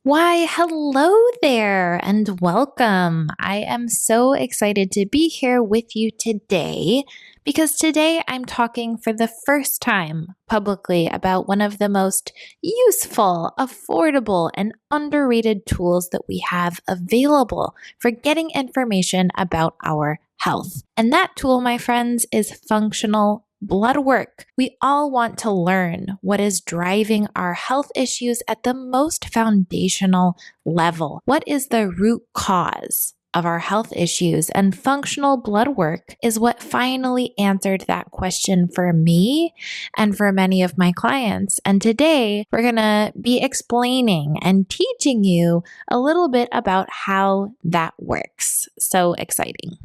Why, hello there and welcome. I am so excited to be here with you today because today I'm talking for the first time publicly about one of the most useful, affordable, and underrated tools that we have available for getting information about our health. And that tool, my friends, is functional blood work. We all want to learn what is driving our health issues at the most foundational level. What is the root cause of our health issues? And functional blood work is what finally answered that question for me and for many of my clients. And today we're going to be explaining and teaching you a little bit about how that works. So exciting.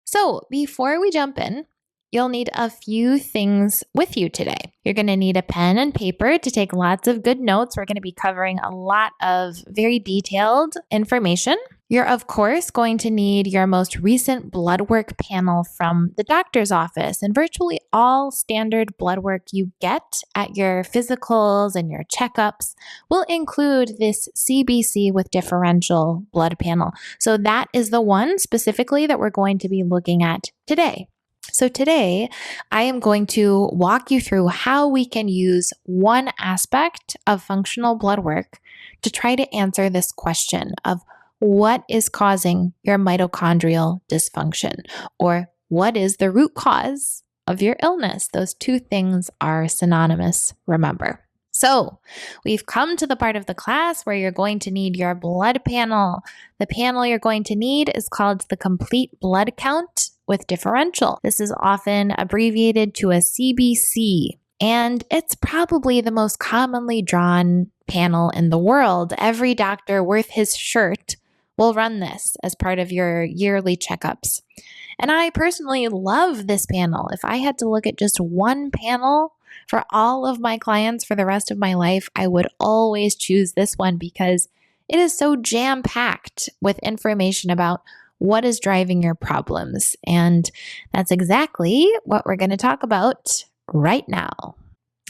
So before we jump in, you'll need a few things with you today. You're going to need a pen and paper to take lots of good notes. We're going to be covering a lot of very detailed information. You're, of course, going to need your most recent blood work panel from the doctor's office, and virtually all standard blood work you get at your physicals and your checkups will include this CBC with differential blood panel. So that is the one specifically that we're going to be looking at today. So today, I am going to walk you through how we can use one aspect of functional blood work to try to answer this question of what is causing your mitochondrial dysfunction, or what is the root cause of your illness. Those two things are synonymous, remember. So we've come to the part of the class where you're going to need your blood panel. The panel you're going to need is called the complete blood count with differential. This is often abbreviated to a CBC, and it's probably the most commonly drawn panel in the world. Every doctor worth his shirt will run this as part of your yearly checkups. And I personally love this panel. If I had to look at just one panel for all of my clients for the rest of my life, I would always choose this one because it is so jam-packed with information about what is driving your problems. And that's exactly what we're going to talk about right now.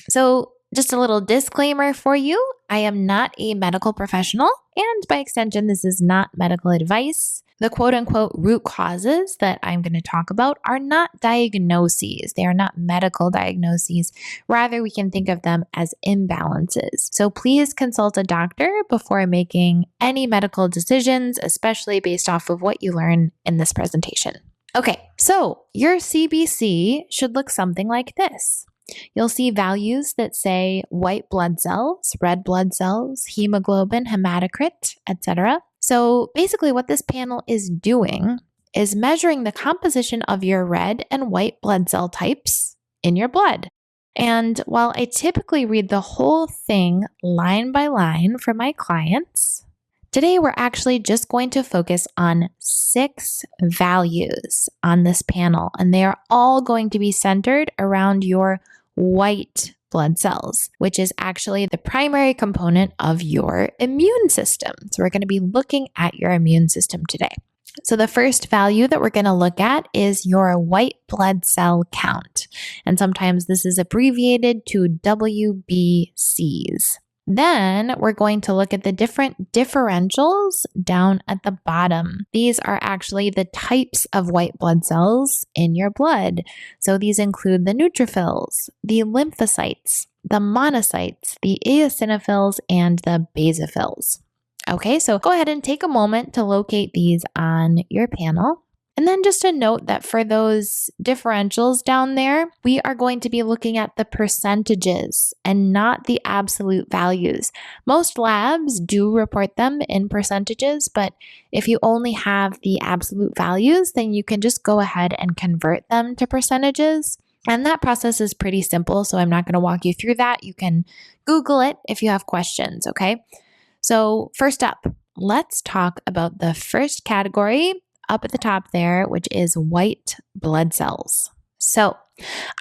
So just a little disclaimer for you. I am not a medical professional, and by extension, this is not medical advice. The quote-unquote root causes that I'm going to talk about are not diagnoses. They are not medical diagnoses. Rather, we can think of them as imbalances. So please consult a doctor before making any medical decisions, especially based off of what you learn in this presentation. Okay, so your CBC should look something like this. You'll see values that say white blood cells, red blood cells, hemoglobin, hematocrit, etc. So basically what this panel is doing is measuring the composition of your red and white blood cell types in your blood. And while I typically read the whole thing line by line for my clients, today we're actually just going to focus on 6 values on this panel, and they are all going to be centered around your white blood cells, which is actually the primary component of your immune system. So we're going to be looking at your immune system today. So the first value that we're going to look at is your white blood cell count. And sometimes this is abbreviated to WBCs. Then we're going to look at the different differentials down at the bottom. These are actually the types of white blood cells in your blood. So these include the neutrophils, the lymphocytes, the monocytes, the eosinophils, and the basophils. Okay, so go ahead and take a moment to locate these on your panel. And then just a note that for those differentials down there, we are going to be looking at the percentages and not the absolute values. Most labs do report them in percentages, but if you only have the absolute values, then you can just go ahead and convert them to percentages. And that process is pretty simple, so I'm not going to walk you through that. You can Google it if you have questions, okay? So first up, let's talk about the first category up at the top there, which is white blood cells. So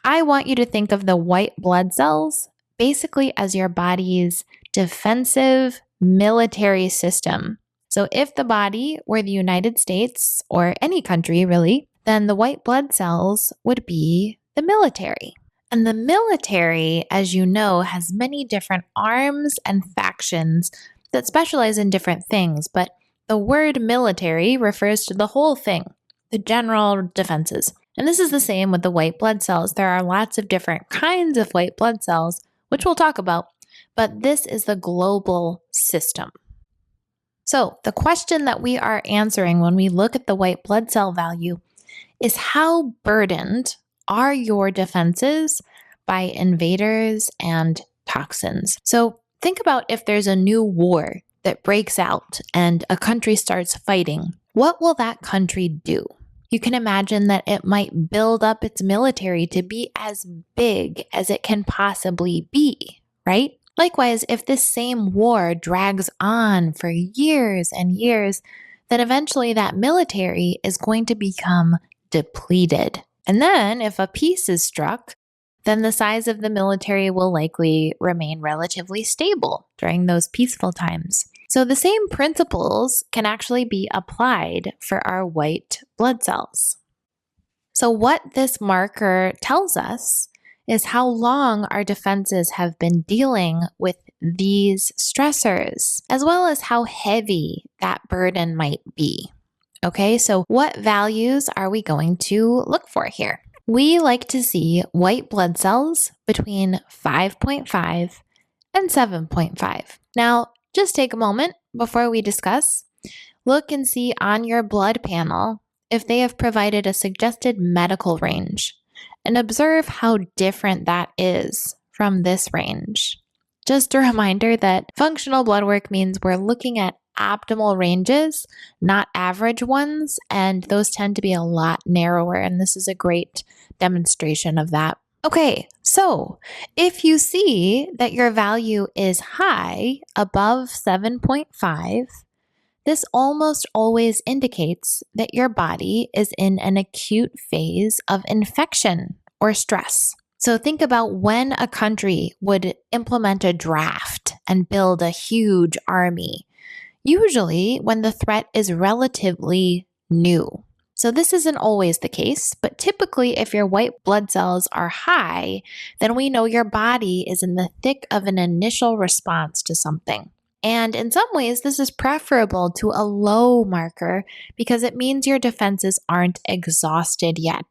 I want you to think of the white blood cells basically as your body's defensive military system. So if the body were the United States or any country really, then the white blood cells would be the military. And the military, as you know, has many different arms and factions that specialize in different things, but the word military refers to the whole thing, the general defenses. And this is the same with the white blood cells. There are lots of different kinds of white blood cells, which we'll talk about, but this is the global system. So the question that we are answering when we look at the white blood cell value is how burdened are your defenses by invaders and toxins? So think about if there's a new war that breaks out and a country starts fighting. What will that country do? You can imagine that it might build up its military to be as big as it can possibly be, right? Likewise, if this same war drags on for years and years, then eventually that military is going to become depleted. And then if a peace is struck, then the size of the military will likely remain relatively stable during those peaceful times. So the same principles can actually be applied for our white blood cells. So what this marker tells us is how long our defenses have been dealing with these stressors, as well as how heavy that burden might be. Okay, so what values are we going to look for here? We like to see white blood cells between 5.5 and 7.5. Now, just take a moment before we discuss. Look and see on your blood panel if they have provided a suggested medical range, and observe how different that is from this range. Just a reminder that functional blood work means we're looking at optimal ranges, not average ones, and those tend to be a lot narrower, and this is a great demonstration of that. Okay, so if you see that your value is high, above 7.5, this almost always indicates that your body is in an acute phase of infection or stress. So think about when a country would implement a draft and build a huge army, usually when the threat is relatively new. So this isn't always the case, but typically if your white blood cells are high, then we know your body is in the thick of an initial response to something. And in some ways, this is preferable to a low marker because it means your defenses aren't exhausted yet.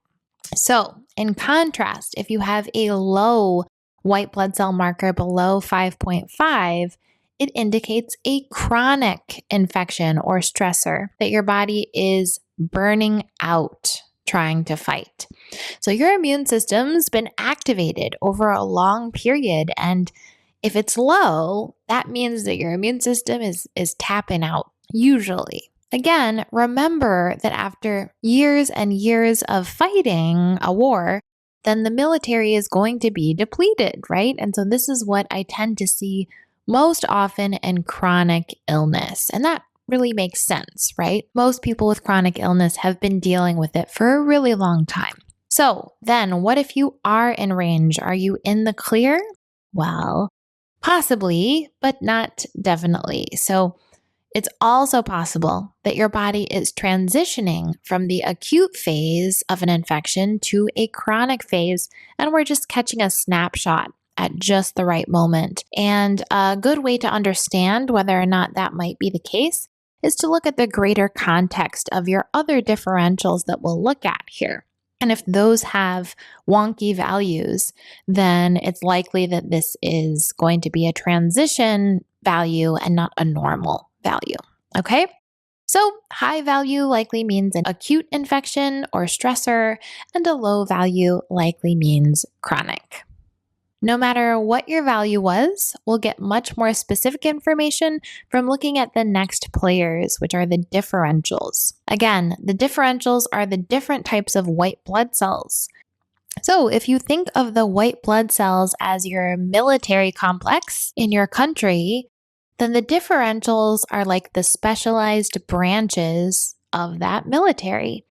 So in contrast, if you have a low white blood cell marker below 5.5, it indicates a chronic infection or stressor that your body is burning out trying to fight. So your immune system's been activated over a long period, and if it's low, that means that your immune system is tapping out, usually. Again, remember that after years and years of fighting a war, then the military is going to be depleted, right? And so this is what I tend to see most often in chronic illness. And that really makes sense, right? Most people with chronic illness have been dealing with it for a really long time. So then what if you are in range? Are you in the clear? Well, possibly, but not definitely. So it's also possible that your body is transitioning from the acute phase of an infection to a chronic phase, and we're just catching a snapshot at just the right moment. And a good way to understand whether or not that might be the case is to look at the greater context of your other differentials that we'll look at here. And if those have wonky values, then it's likely that this is going to be a transition value and not a normal value. Okay? So high value likely means an acute infection or stressor, and a low value likely means chronic. No matter what your value was, we'll get much more specific information from looking at the next players, which are the differentials. Again, the differentials are the different types of white blood cells. So if you think of the white blood cells as your military complex in your country, then the differentials are like the specialized branches of that military.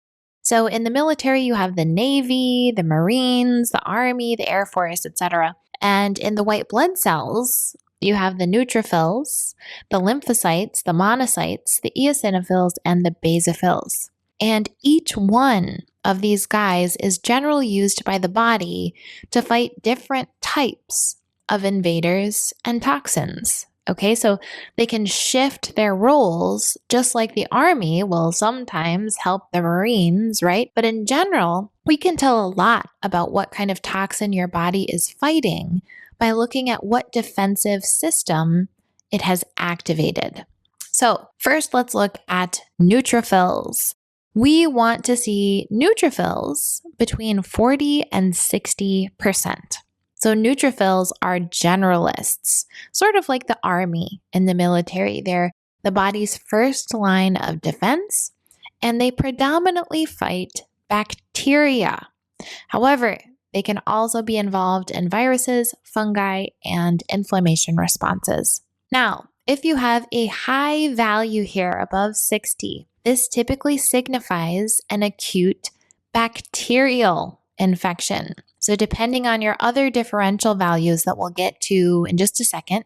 So in the military, you have the Navy, the Marines, the Army, the Air Force, etc. And in the white blood cells, you have the neutrophils, the lymphocytes, the monocytes, the eosinophils, and the basophils. And each one of these guys is generally used by the body to fight different types of invaders and toxins. Okay, so they can shift their roles just like the Army will sometimes help the Marines, right? But in general, we can tell a lot about what kind of toxin your body is fighting by looking at what defensive system it has activated. So, first, let's look at neutrophils. We want to see neutrophils between 40 and 60%. So neutrophils are generalists, sort of like the army in the military. They're the body's first line of defense, and they predominantly fight bacteria. However, they can also be involved in viruses, fungi, and inflammation responses. Now, if you have a high value here above 60, this typically signifies an acute bacterial infection. So depending on your other differential values that we'll get to in just a second,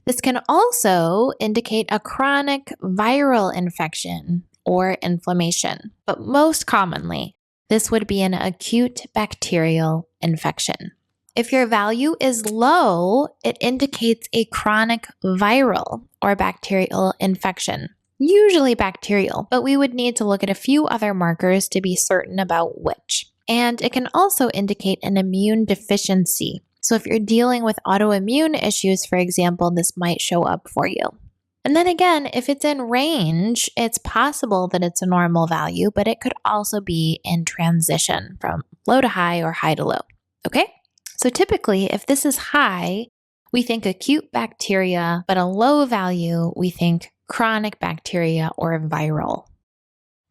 this can also indicate a chronic viral infection or inflammation. But most commonly, this would be an acute bacterial infection. If your value is low, it indicates a chronic viral or bacterial infection, usually bacterial, but we would need to look at a few other markers to be certain about which. And it can also indicate an immune deficiency. So if you're dealing with autoimmune issues, for example, this might show up for you. And then again, if it's in range, it's possible that it's a normal value, but it could also be in transition from low to high or high to low. Okay? So typically, if this is high, we think acute bacteria, but a low value, we think chronic bacteria or viral.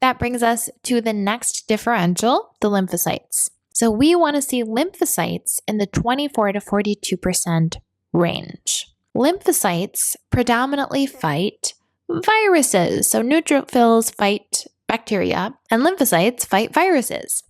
That brings us to the next differential, the lymphocytes. So we want to see lymphocytes in the 24 to 42% range. Lymphocytes predominantly fight viruses. So neutrophils fight bacteria and lymphocytes fight viruses.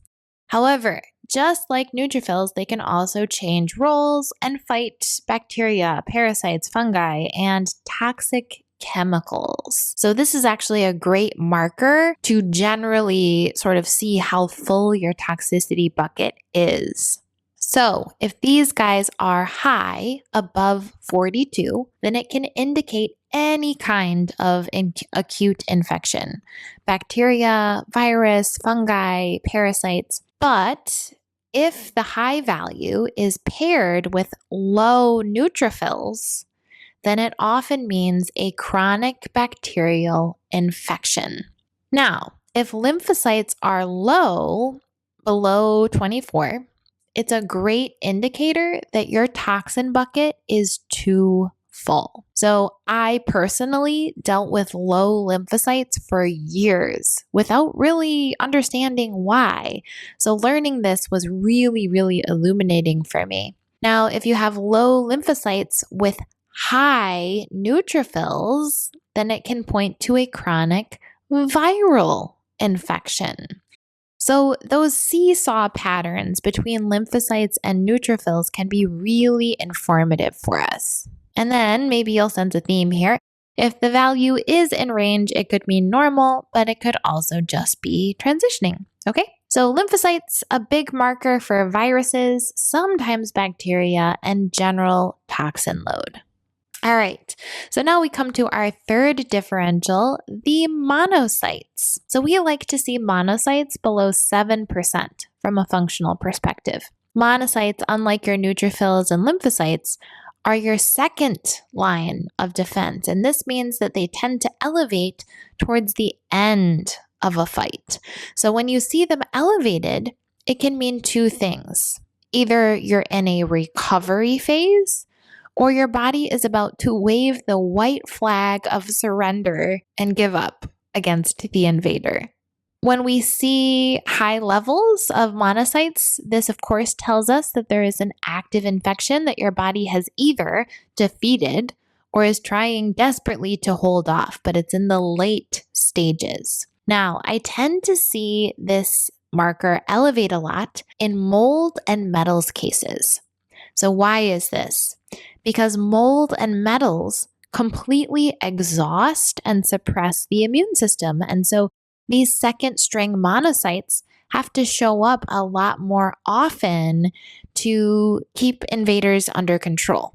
However, just like neutrophils, they can also change roles and fight bacteria, parasites, fungi, and toxic chemicals. So this is actually a great marker to generally sort of see how full your toxicity bucket is. So if these guys are high, above 42, then it can indicate any kind of acute infection, bacteria, virus, fungi, parasites. But if the high value is paired with low neutrophils, then it often means a chronic bacterial infection. Now, if lymphocytes are low, below 24, it's a great indicator that your toxin bucket is too full. So I personally dealt with low lymphocytes for years without really understanding why. So learning this was really, really illuminating for me. Now, if you have low lymphocytes with high neutrophils, then it can point to a chronic viral infection. So those seesaw patterns between lymphocytes and neutrophils can be really informative for us. And then maybe you'll sense a theme here. If the value is in range, it could mean normal, but it could also just be transitioning. Okay? So lymphocytes, a big marker for viruses, sometimes bacteria, and general toxin load. All right, so now we come to our third differential, the monocytes. So we like to see monocytes below 7% from a functional perspective. Monocytes, unlike your neutrophils and lymphocytes, are your second line of defense, and this means that they tend to elevate towards the end of a fight. So when you see them elevated, it can mean two things. Either you're in a recovery phase, or your body is about to wave the white flag of surrender and give up against the invader. When we see high levels of monocytes, this of course tells us that there is an active infection that your body has either defeated or is trying desperately to hold off, but it's in the late stages. Now, I tend to see this marker elevate a lot in mold and metals cases. So why is this? Because mold and metals completely exhaust and suppress the immune system. And so these second string monocytes have to show up a lot more often to keep invaders under control.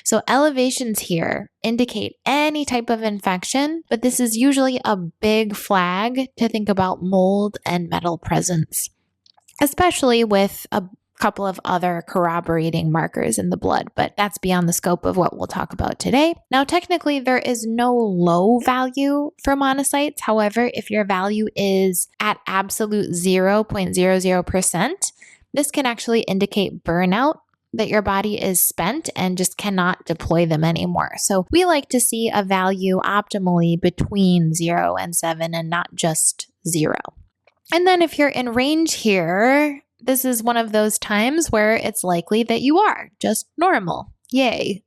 So elevations here indicate any type of infection, but this is usually a big flag to think about mold and metal presence, especially with a couple of other corroborating markers in the blood, but that's beyond the scope of what we'll talk about today. Now, technically, there is no low value for monocytes. However, if your value is at absolute 0.00%, this can actually indicate burnout, that your body is spent and just cannot deploy them anymore. So we like to see a value optimally between 0 and 7 and not just 0. And then if you're in range here, this is one of those times where it's likely that you are just normal. Yay.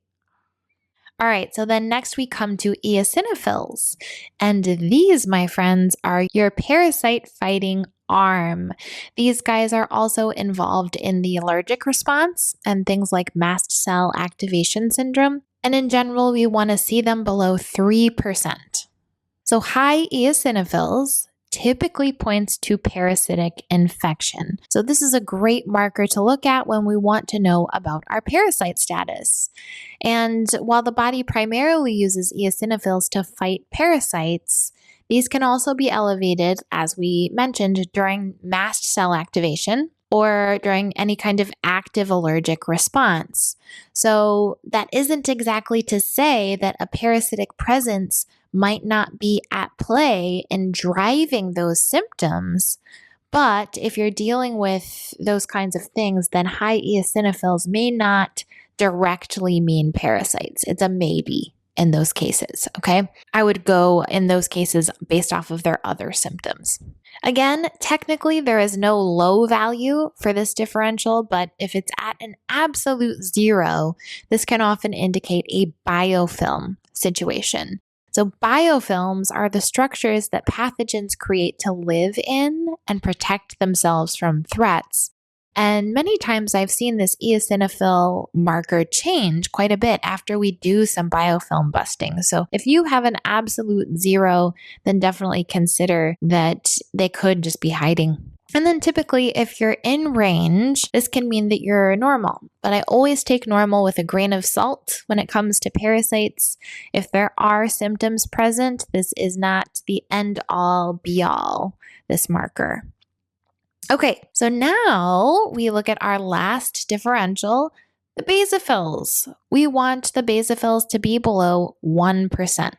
All right, so then next we come to eosinophils. And these, my friends, are your parasite fighting arm. These guys are also involved in the allergic response and things like mast cell activation syndrome. And in general, we want to see them below 3%. So high eosinophils typically points to parasitic infection. So this is a great marker to look at when we want to know about our parasite status. And while the body primarily uses eosinophils to fight parasites, these can also be elevated, as we mentioned, during mast cell activation or during any kind of active allergic response. So that isn't exactly to say that a parasitic presence might not be at play in driving those symptoms. But if you're dealing with those kinds of things, then high eosinophils may not directly mean parasites. It's a maybe in those cases, okay? I would go in those cases based off of their other symptoms. Again, technically, there is no low value for this differential, but if it's at an absolute 0, this can often indicate a biofilm situation. So biofilms are the structures that pathogens create to live in and protect themselves from threats. And many times I've seen this eosinophil marker change quite a bit after we do some biofilm busting. So if you have an absolute 0, then definitely consider that they could just be hiding. And then typically, if you're in range, this can mean that you're normal. But I always take normal with a grain of salt when it comes to parasites. If there are symptoms present, this is not the end all be all, this marker. Okay, so now we look at our last differential, the basophils. We want the basophils to be below 1%.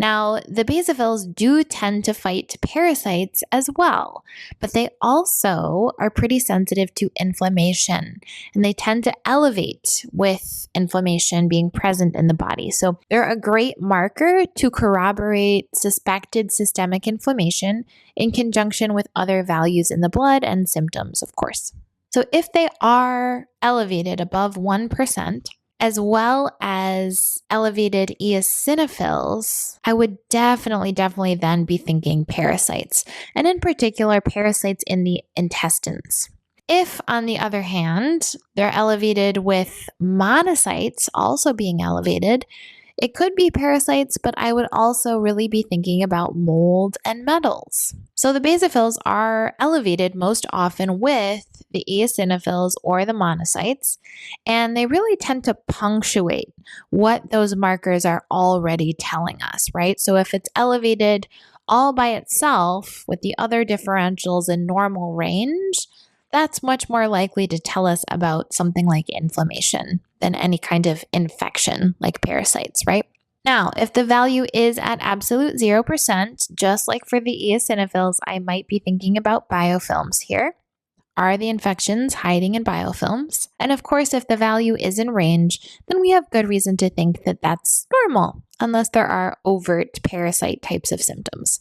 Now, the basophils do tend to fight parasites as well, but they also are pretty sensitive to inflammation, and they tend to elevate with inflammation being present in the body. So they're a great marker to corroborate suspected systemic inflammation in conjunction with other values in the blood and symptoms, of course. So if they are elevated above 1%, as well as elevated eosinophils, I would definitely then be thinking parasites, and in particular, parasites in the intestines. If, on the other hand, they're elevated with monocytes also being elevated, it could be parasites, but I would also really be thinking about mold and metals. So the basophils are elevated most often with the eosinophils or the monocytes, and they really tend to punctuate what those markers are already telling us, right? So if it's elevated all by itself with the other differentials in normal range, that's much more likely to tell us about something like inflammation than any kind of infection like parasites, right? Now, if the value is at absolute 0%, just like for the eosinophils, I might be thinking about biofilms here. Are the infections hiding in biofilms? And of course, if the value is in range, then we have good reason to think that that's normal, unless there are overt parasite types of symptoms.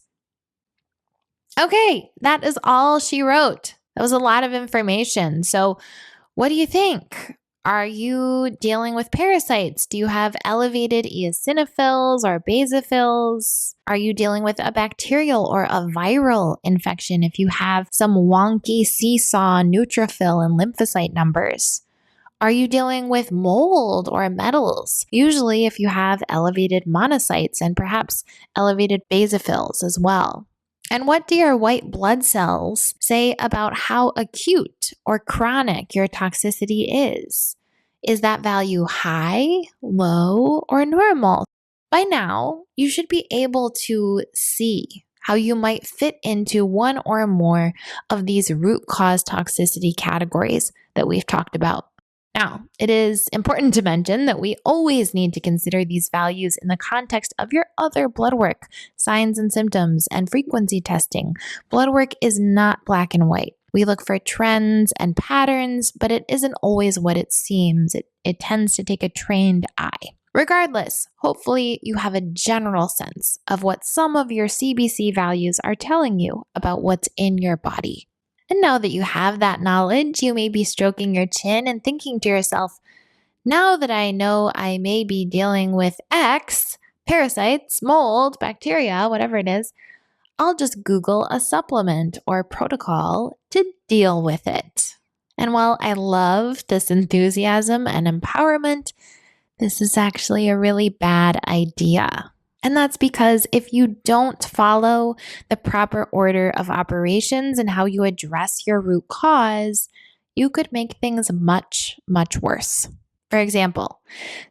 Okay, that is all she wrote. That was a lot of information. So what do you think? Are you dealing with parasites? Do you have elevated eosinophils or basophils? Are you dealing with a bacterial or a viral infection if you have some wonky seesaw neutrophil and lymphocyte numbers? Are you dealing with mold or metals? Usually if you have elevated monocytes and perhaps elevated basophils as well. And what do your white blood cells say about how acute or chronic your toxicity is? Is that value high, low, or normal? By now, you should be able to see how you might fit into one or more of these root cause toxicity categories that we've talked about. Now, it is important to mention that we always need to consider these values in the context of your other blood work, signs and symptoms, and frequency testing. Blood work is not black and white. We look for trends and patterns, but it isn't always what it seems. It tends to take a trained eye. Regardless, hopefully you have a general sense of what some of your CBC values are telling you about what's in your body. And now that you have that knowledge, you may be stroking your chin and thinking to yourself, now that I know I may be dealing with X, parasites, mold, bacteria, whatever it is, I'll just Google a supplement or protocol to deal with it. And while I love this enthusiasm and empowerment, this is actually a really bad idea. And that's because if you don't follow the proper order of operations and how you address your root cause, you could make things much, much worse. For example,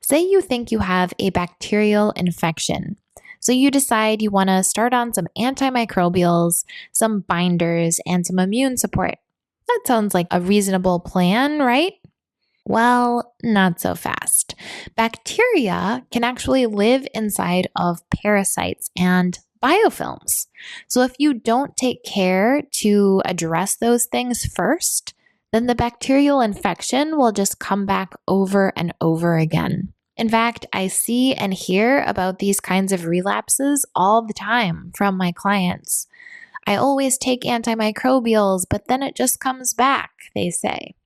say you think you have a bacterial infection. So you decide you want to start on some antimicrobials, some binders, and some immune support. That sounds like a reasonable plan, right? Well, not so fast. Bacteria can actually live inside of parasites and biofilms. So if you don't take care to address those things first, then the bacterial infection will just come back over and over again. In fact, I see and hear about these kinds of relapses all the time from my clients. I always take antimicrobials, but then it just comes back, they say.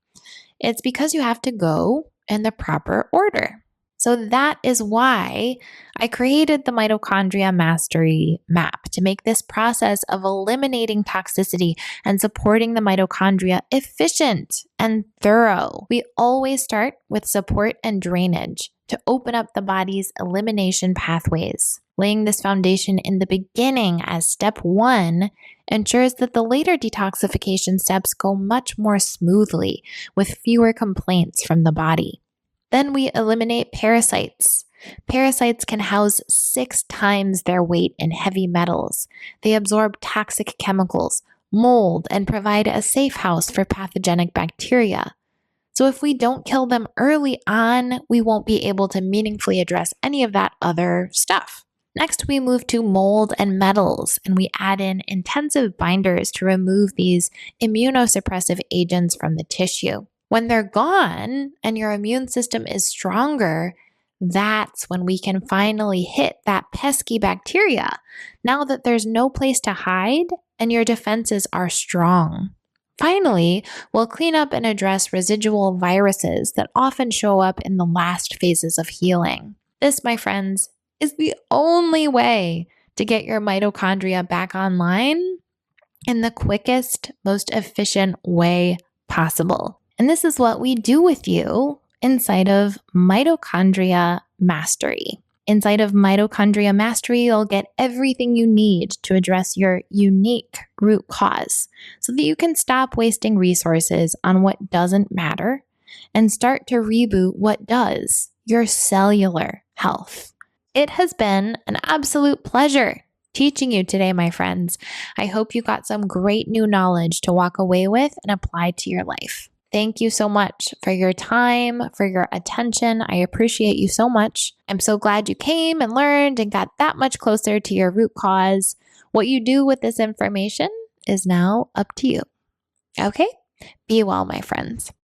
It's because you have to go in the proper order. So that is why I created the Mitochondria Mastery map to make this process of eliminating toxicity and supporting the mitochondria efficient and thorough. We always start with support and drainage to open up the body's elimination pathways. Laying this foundation in the beginning as step one ensures that the later detoxification steps go much more smoothly with fewer complaints from the body. Then we eliminate parasites. Parasites can house 6 times their weight in heavy metals. They absorb toxic chemicals, mold, and provide a safe house for pathogenic bacteria. So if we don't kill them early on, we won't be able to meaningfully address any of that other stuff. Next, we move to mold and metals, and we add in intensive binders to remove these immunosuppressive agents from the tissue. When they're gone and your immune system is stronger, that's when we can finally hit that pesky bacteria, now that there's no place to hide and your defenses are strong. Finally, we'll clean up and address residual viruses that often show up in the last phases of healing. This, my friends, is the only way to get your mitochondria back online in the quickest, most efficient way possible. And this is what we do with you inside of Mitochondria Mastery. Inside of Mitochondria Mastery, you'll get everything you need to address your unique root cause so that you can stop wasting resources on what doesn't matter and start to reboot what does, your cellular health. It has been an absolute pleasure teaching you today, my friends. I hope you got some great new knowledge to walk away with and apply to your life. Thank you so much for your time, for your attention. I appreciate you so much. I'm so glad you came and learned and got that much closer to your root cause. What you do with this information is now up to you. Okay? Be well, my friends.